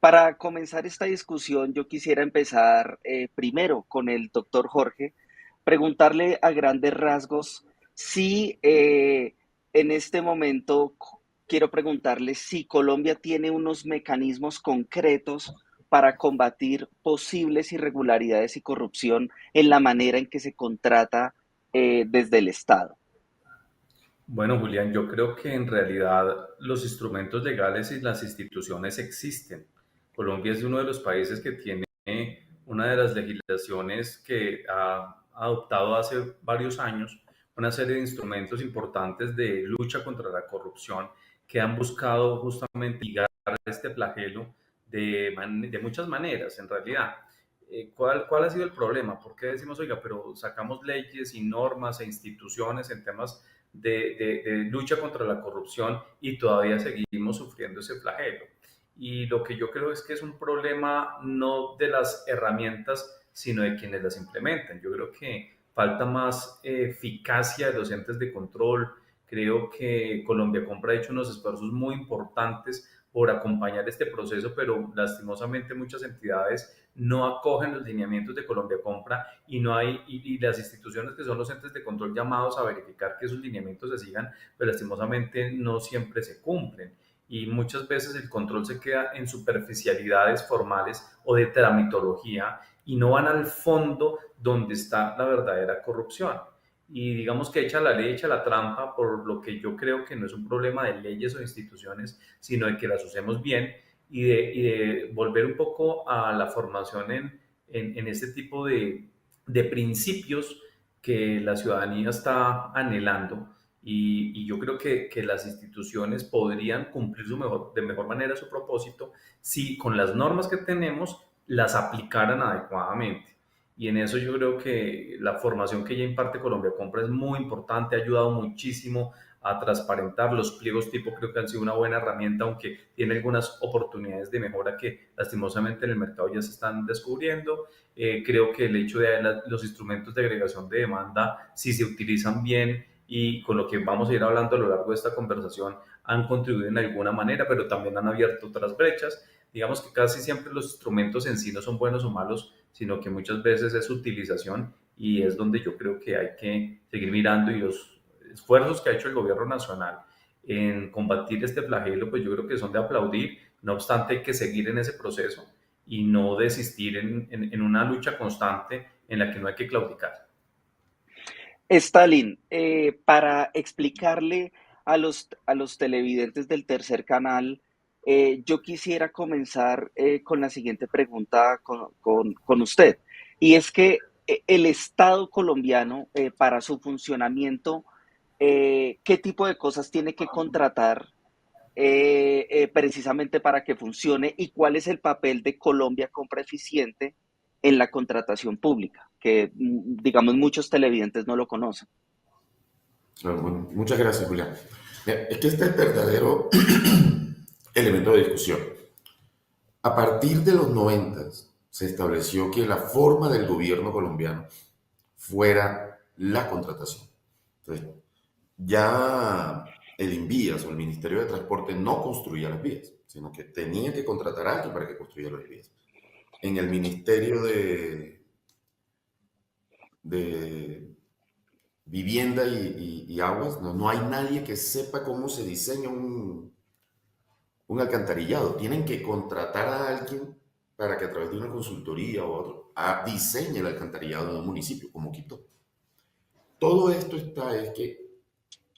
Para comenzar esta discusión, yo quisiera empezar primero con el doctor Jorge, preguntarle a grandes rasgos si en este momento quiero preguntarle si Colombia tiene unos mecanismos concretos para combatir posibles irregularidades y corrupción en la manera en que se contrata desde el Estado. Bueno, Julián, yo creo que en realidad los instrumentos legales y las instituciones existen. Colombia es uno de los países que tiene una de las legislaciones que ha adoptado hace varios años una serie de instrumentos importantes de lucha contra la corrupción que han buscado justamente ligar este flagelo de muchas maneras, en realidad. ¿Cuál ha sido el problema? ¿Por qué decimos, oiga, pero sacamos leyes y normas e instituciones en temas de lucha contra la corrupción y todavía seguimos sufriendo ese flagelo? Y lo que yo creo es que es un problema no de las herramientas, sino de quienes las implementan. Yo creo que falta más eficacia de los entes de control. Creo que Colombia Compra ha hecho unos esfuerzos muy importantes por acompañar este proceso, pero lastimosamente muchas entidades no acogen los lineamientos de Colombia Compra y no hay y las instituciones que son los entes de control llamados a verificar que esos lineamientos se sigan, pero lastimosamente no siempre se cumplen y muchas veces el control se queda en superficialidades formales o de tramitología y no van al fondo donde está la verdadera corrupción. Y digamos que echa la ley, echa la trampa, por lo que yo creo que no es un problema de leyes o instituciones, sino de que las usemos bien y de volver un poco a la formación en este tipo de principios que la ciudadanía está anhelando y yo creo que las instituciones podrían cumplir de mejor manera su propósito si con las normas que tenemos las aplicaran adecuadamente. Y en eso yo creo que la formación que ya imparte Colombia Compra es muy importante, ha ayudado muchísimo a transparentar los pliegos tipo, creo que han sido una buena herramienta, aunque tiene algunas oportunidades de mejora que lastimosamente en el mercado ya se están descubriendo. Creo que el hecho de los instrumentos de agregación de demanda, si se utilizan bien y con lo que vamos a ir hablando a lo largo de esta conversación, han contribuido en alguna manera, pero también han abierto otras brechas. Digamos que casi siempre los instrumentos en sí no son buenos o malos, sino que muchas veces es su utilización y es donde yo creo que hay que seguir mirando y los esfuerzos que ha hecho el gobierno nacional en combatir este flagelo, pues yo creo que son de aplaudir. No obstante, hay que seguir en ese proceso y no desistir en una lucha constante en la que no hay que claudicar. Stalin, para explicarle a los televidentes del tercer canal, yo quisiera comenzar con la siguiente pregunta con usted. Y es que el Estado colombiano, para su funcionamiento, ¿qué tipo de cosas tiene que contratar precisamente para que funcione y cuál es el papel de Colombia Compra Eficiente en la contratación pública, que digamos muchos televidentes no lo conocen? Bueno, muchas gracias, Julián. Mira, es que este es el verdadero elemento de discusión. A partir de los 90 se estableció que la forma del gobierno colombiano fuera la contratación. Entonces, ya el INVIAS o el Ministerio de Transporte no construía las vías, sino que tenía que contratar a alguien para que construya las vías. En el Ministerio de Vivienda y Aguas, no hay nadie que sepa cómo se diseña un alcantarillado. Tienen que contratar a alguien para que a través de una consultoría o otro diseñe el alcantarillado de un municipio, como Quito. Todo esto es que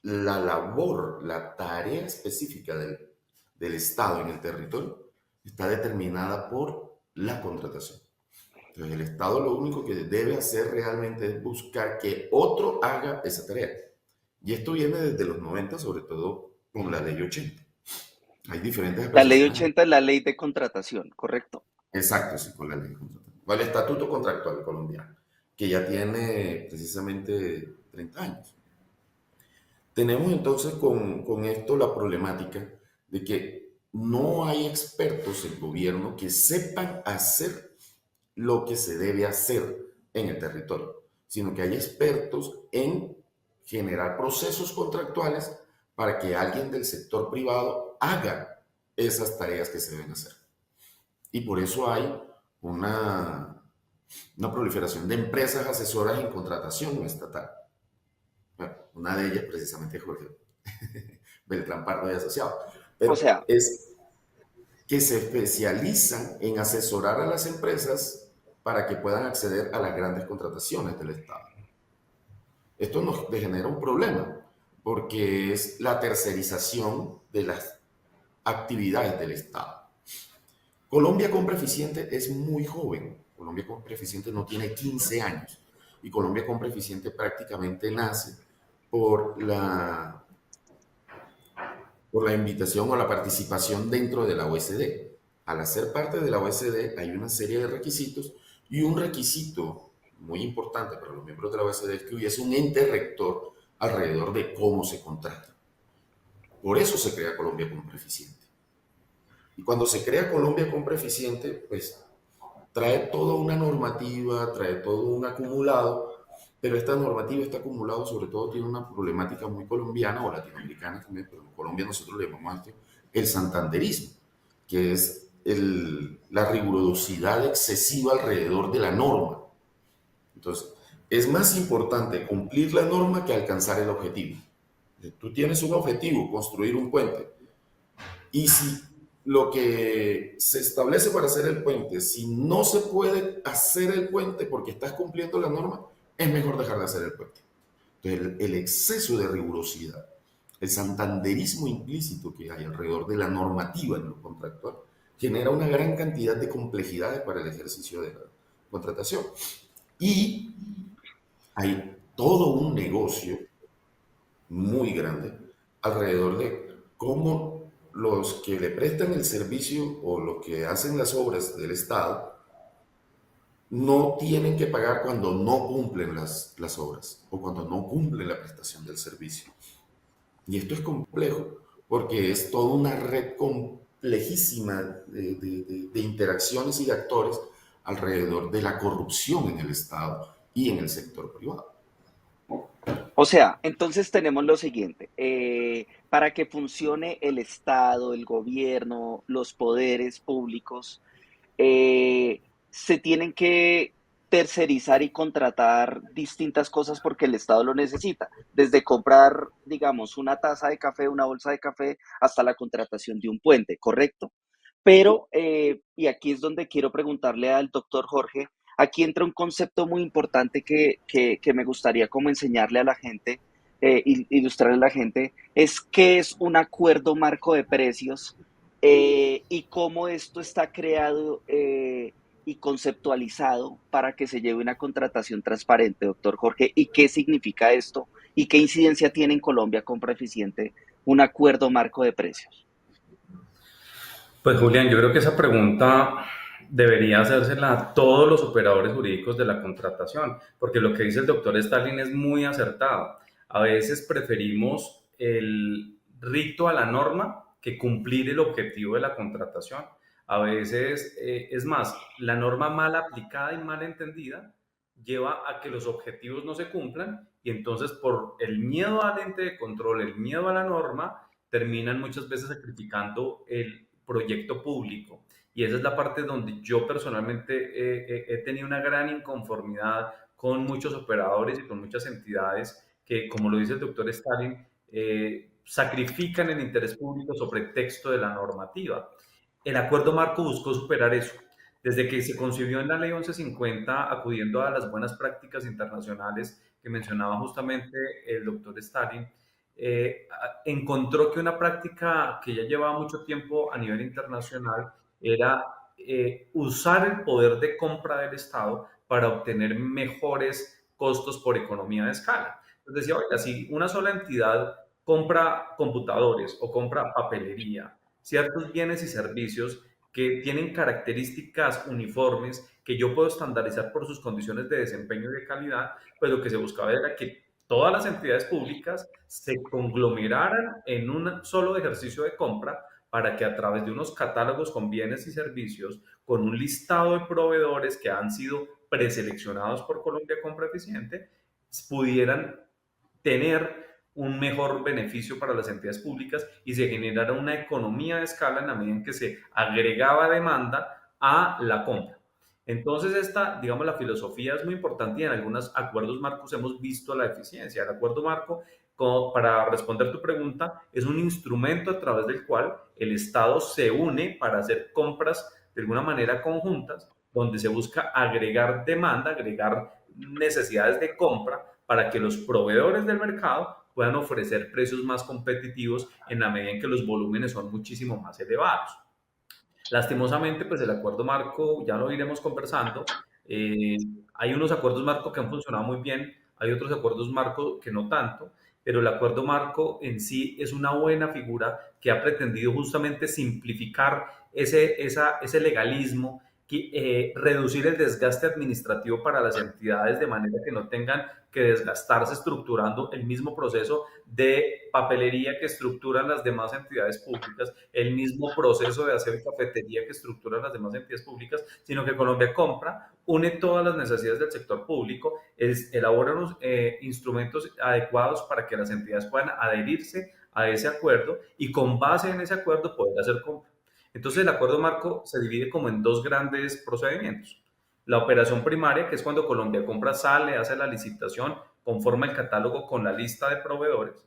la labor, la tarea específica del Estado en el territorio está determinada por la contratación. Entonces, el Estado lo único que debe hacer realmente es buscar que otro haga esa tarea. Y esto viene desde los 90, sobre todo con la ley 80. Hay diferentes La ley apreciaciones. 80 es la ley de contratación, ¿correcto? Exacto, sí, con la ley contractual. O el estatuto contractual colombiano, que ya tiene precisamente 30 años. Tenemos entonces con esto la problemática de que no hay expertos en gobierno que sepan hacer lo que se debe hacer en el territorio, sino que hay expertos en generar procesos contractuales para que alguien del sector privado haga esas tareas que se deben hacer. Y por eso hay una, una proliferación de empresas asesoras en contratación estatal. Bueno, una de ellas precisamente es Jorge Beltrán Pardo y Asociados. O Pero sea, es que se especializan en asesorar a las empresas para que puedan acceder a las grandes contrataciones del Estado. Esto nos genera un problema porque es la tercerización de las actividades del Estado. Colombia Compra Eficiente es muy joven. Colombia Compra Eficiente no tiene 15 años. Y Colombia Compra Eficiente prácticamente nace por la, por la invitación o la participación dentro de la OSD. Al hacer parte de la OSD hay una serie de requisitos y un requisito muy importante para los miembros de la OSD es que hubiese un ente rector alrededor de cómo se contrata. Por eso se crea Colombia Compra Eficiente. Y cuando se crea Colombia Compra Eficiente, pues trae toda una normativa, trae todo un acumulado, pero esta normativa, este acumulado, sobre todo tiene una problemática muy colombiana o latinoamericana también, pero en Colombia nosotros le llamamos a esto el santanderismo, que es la rigurosidad excesiva alrededor de la norma. Entonces, es más importante cumplir la norma que alcanzar el objetivo. Tú tienes un objetivo, construir un puente, y si lo que se establece para hacer el puente, si no se puede hacer el puente porque estás cumpliendo la norma, es mejor dejar de hacer el puente. Entonces, el exceso de rigurosidad, el santanderismo implícito que hay alrededor de la normativa en lo contractual, genera una gran cantidad de complejidades para el ejercicio de la contratación. Y hay todo un negocio muy grande alrededor de cómo los que le prestan el servicio o los que hacen las obras del Estado no tienen que pagar cuando no cumplen las obras o cuando no cumplen la prestación del servicio. Y esto es complejo porque es toda una red complejísima de interacciones y de actores alrededor de la corrupción en el Estado y en el sector privado. o sea, entonces tenemos lo siguiente. Para que funcione el Estado, el gobierno, los poderes públicos, se tienen que tercerizar y contratar distintas cosas porque el Estado lo necesita, desde comprar, digamos, una taza de café, una bolsa de café, hasta la contratación de un puente, ¿correcto? Pero, y aquí es donde quiero preguntarle al doctor Jorge, aquí entra un concepto muy importante que me gustaría como enseñarle a la gente, ilustrarle a la gente, es qué es un acuerdo marco de precios y cómo esto está creado y conceptualizado para que se lleve una contratación transparente, doctor Jorge, y qué significa esto y qué incidencia tiene en Colombia Compra Eficiente un acuerdo marco de precios. Pues Julián, yo creo que esa pregunta debería hacérsela a todos los operadores jurídicos de la contratación, porque lo que dice el doctor Stalin es muy acertado. A veces preferimos el rito a la norma que cumplir el objetivo de la contratación. A veces, es más, la norma mal aplicada y mal entendida lleva a que los objetivos no se cumplan y entonces por el miedo al ente de control, el miedo a la norma, terminan muchas veces sacrificando el proyecto público. Y esa es la parte donde yo personalmente he tenido una gran inconformidad con muchos operadores y con muchas entidades que, como lo dice el doctor Stalin, sacrifican el interés público sobre el texto de la normativa. El acuerdo marco buscó superar eso. Desde que se concibió en la ley 1150, acudiendo a las buenas prácticas internacionales que mencionaba justamente el doctor Stalin, encontró que una práctica que ya llevaba mucho tiempo a nivel internacional era usar el poder de compra del Estado para obtener mejores costos por economía de escala. Entonces decía, oiga, si una sola entidad compra computadores o compra papelería, ciertos bienes y servicios que tienen características uniformes que yo puedo estandarizar por sus condiciones de desempeño y de calidad, pues lo que se buscaba era que todas las entidades públicas se conglomeraran en un solo ejercicio de compra para que a través de unos catálogos con bienes y servicios, con un listado de proveedores que han sido preseleccionados por Colombia Compra Eficiente, pudieran tener un mejor beneficio para las entidades públicas y se generara una economía de escala en la medida en que se agregaba demanda a la compra. Entonces, digamos, la filosofía es muy importante y en algunos acuerdos marcos hemos visto la eficiencia. El acuerdo marco, para responder tu pregunta, es un instrumento a través del cual el Estado se une para hacer compras de alguna manera conjuntas, donde se busca agregar demanda, agregar necesidades de compra para que los proveedores del mercado puedan ofrecer precios más competitivos en la medida en que los volúmenes son muchísimo más elevados. Lastimosamente, pues el acuerdo marco, ya lo iremos conversando, eh, hay unos acuerdos marco que han funcionado muy bien, hay otros acuerdos marco que no tanto, pero el acuerdo marco en sí es una buena figura que ha pretendido justamente simplificar ese legalismo, reducir el desgaste administrativo para las entidades de manera que no tengan que desgastarse estructurando el mismo proceso de papelería que estructuran las demás entidades públicas, el mismo proceso de aseo y cafetería que estructuran las demás entidades públicas, sino que Colombia Compra une todas las necesidades del sector público, elabora unos instrumentos adecuados para que las entidades puedan adherirse a ese acuerdo y con base en ese acuerdo poder hacer compra. Entonces el acuerdo marco se divide como en dos grandes procedimientos. La operación primaria, que es cuando Colombia Compra sale, hace la licitación, conforma el catálogo con la lista de proveedores.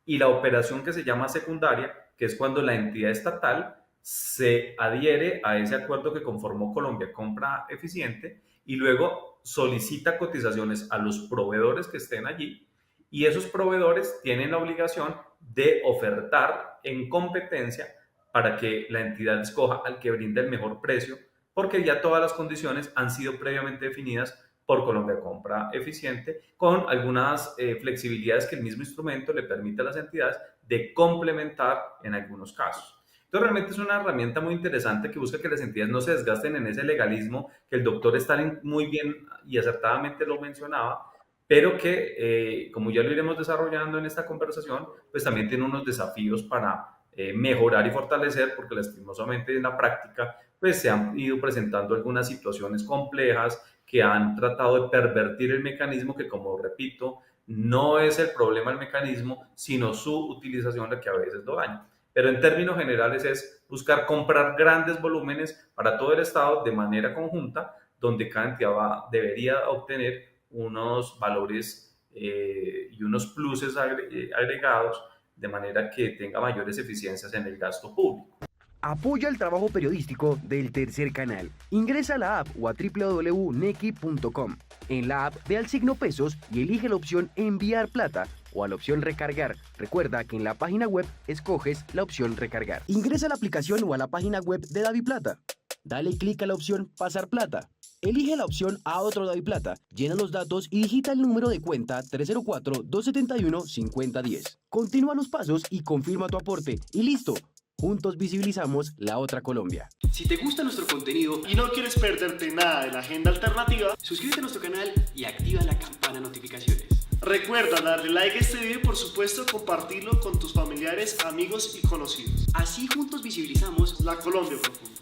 Y la operación que se llama secundaria, que es cuando la entidad estatal se adhiere a ese acuerdo que conformó Colombia Compra Eficiente y luego solicita cotizaciones a los proveedores que estén allí y esos proveedores tienen la obligación de ofertar en competencia para que la entidad escoja al que brinda el mejor precio, porque ya todas las condiciones han sido previamente definidas por Colombia Compra Eficiente, con algunas flexibilidades que el mismo instrumento le permite a las entidades de complementar en algunos casos. Entonces, realmente es una herramienta muy interesante que busca que las entidades no se desgasten en ese legalismo que el doctor Stalin muy bien y acertadamente lo mencionaba, pero que, como ya lo iremos desarrollando en esta conversación, pues también tiene unos desafíos para mejorar y fortalecer, porque lastimosamente en la práctica pues se han ido presentando algunas situaciones complejas que han tratado de pervertir el mecanismo que, como repito, no es el problema el mecanismo, sino su utilización la que a veces lo daña. Pero en términos generales es buscar comprar grandes volúmenes para todo el Estado de manera conjunta, donde cada entidad debería obtener unos valores y unos pluses agregados de manera que tenga mayores eficiencias en el gasto público. Apoya el trabajo periodístico del Tercer Canal. Ingresa a la app o a www.nequi.com. En la app ve al signo pesos y elige la opción enviar plata o a la opción recargar. Recuerda que en la página web escoges la opción recargar. Ingresa a la aplicación o a la página web de DaviPlata. Dale clic a la opción pasar plata. Elige la opción a otro DaviPlata, llena los datos y digita el número de cuenta 304-271-5010. Continúa los pasos y confirma tu aporte y listo. Juntos visibilizamos la otra Colombia. Si te gusta nuestro contenido y no quieres perderte nada de la agenda alternativa, suscríbete a nuestro canal y activa la campana de notificaciones. Recuerda darle like a este video y por supuesto compartirlo con tus familiares, amigos y conocidos. Así juntos visibilizamos la Colombia profunda.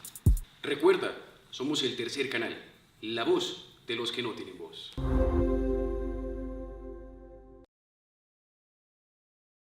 Recuerda, somos el Tercer Canal, la voz de los que no tienen voz.